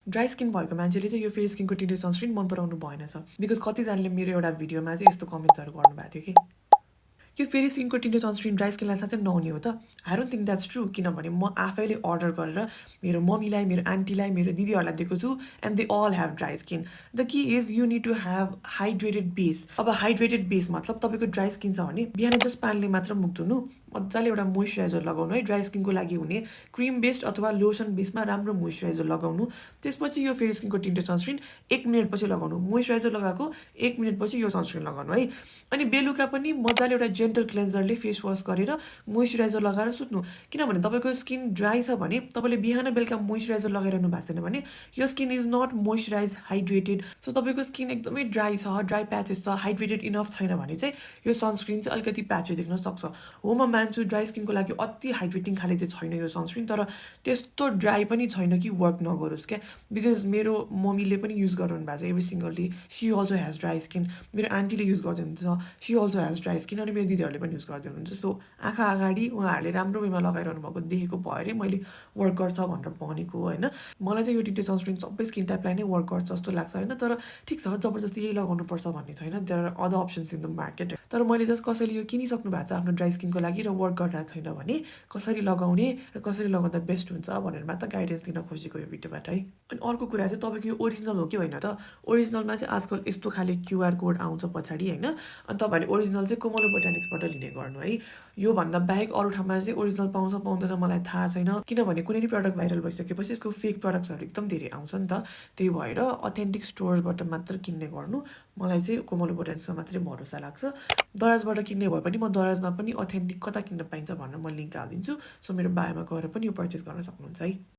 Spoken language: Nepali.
ड्राई स्किन भएको मान्छेले चाहिँ यो फेयर स्किनको टिन्टेड सनस्क्रिन मन पराउनु भएन छ बिकज कतिजनाले मेरो एउटा भिडियोमा चाहिँ यस्तो कमेन्ट्सहरू गर्नुभएको थियो कि यो फेरि स्किनको टिन्टेड सनस्क्रिन ड्राई स्किनलाई साँच्चै नहुने हो त I don't think that's true किनभने म आफैले अर्डर गरेर मेरो मम्मीलाई मेरो आन्टीलाई मेरो दिदीहरूलाई दिएको छु and they all have dry skin the key is you need to have hydrated base अब हाइड्रेटेड बेस मतलब तपाईँको ड्राई स्किन छ भने बिहान जस्ट पानीले मात्र मुख धुनु मजाले एउटा मोइस्चराइजर लगाउनु है ड्राई स्किनको लागि हुने क्रिम बेस्ड अथवा लोसन बेसमा राम्रो मोइस्चराइजर लगाउनु त्यसपछि यो फेरि स्किनको टिन्टेड सनस्क्रिन 1 मिनटपछि लगाउनु मोइस्चराइजर लगाएको 1 मिनटपछि यो सनस्क्रिन लगाउनु है अनि बेलुका पनि मजाले एउटा जेन्टल क्लेन्जरले फेस वास गरेर मोइस्चराइजर लगाएर सुत्नु किनभने तपाईँको स्किन ड्राई छ भने तपाईँले बिहान बेलुका मोइस्चराइजर लगाइरहनु भएको छैन भने यो skin is not moisturize hydrated so तपाईँको स्किन एकदमै ड्राई छ ड्राई प्याचेस छ हाइड्रेटेड इनफ छैन भने चाहिँ यो सनस्क्रिन चाहिँ अलिकति प्याचेस देख्न सक्छ हो म मान्छु ड्राई स्किनको लागि अति हाइड्रेटिङ खाले चाहिँ छैन यो सनस्क्रिन तर त्यस्तो ड्राई पनि छैन कि वर्क नगरोस् क्या बिकज मेरो मम्मीले पनि युज गरिरहनु भएको छ every single day she also has dry skin मेरो आन्टीले युज गर्दै हुनुहुन्छ she also has dry skin अनि मेरो दिदीहरूले पनि युज गर्दै हुनुहुन्छ सो आँखा अगाडि उहाँहरूले राम्रो वेमा लगाइरहनु भएको देखेको भयो अरे मैले वर्क गर्छ भनेर भनेको होइन मलाई चाहिँ यो टिन्टेड सनस्क्रिन सबै स्किन टाइपलाई नै वर्क गर्छ जस्तो लाग्छ होइन तर ठिक छ जबरजस्ती यही लगाउनुपर्छ भन्ने छैन there are other options in the market तर मैले जस्ट कसैले यो किनिसक्नु भएको छ आफ्नो ड्राई स्किनको लागि र वर्क गरिरहेको छैन भने कसरी लगाउने र कसरी लगाउँदा बेस्ट हुन्छ भनेर मात्र गाइडेन्स दिन खोजेको यो भिडियोबाट है अनि अर्को कुरा चाहिँ तपाईँको यो ओरिजिनल हो कि होइन त ओरिजिनलमा चाहिँ आजकल यस्तो खाले क्युआर कोड आउँछ पछाडि होइन अनि तपाईँहरूले ओरिजिनल चाहिँ कोमलो बोटानिक्सबाट लिने गर्नु है योभन्दा बाहेक अरू ठाउँमा चाहिँ ओरिजिनल पाउँछ पाउँदैन मलाई थाहा छैन किनभने कुनै पनि प्रडक्ट भाइरल भइसकेपछि यसको फेक प्रडक्ट्सहरू एकदम धेरै आउँछ नि त त्यही भएर अथेन्टिक स्टोर्सबाट मात्र किन्ने गर्नु मलाई चाहिँ कोमलो बोटानिक्समा मात्रै भरोसा लाग्छ दराजबाट किन्ने भए पनि म दराजमा पनि अथेन्टिक कता किन्न पाइन्छ भनेर म लिङ्क हालिदिन्छु सो मेरो बायोमा गएर पनि यो पर्चेस गर्न सक्नुहुन्छ है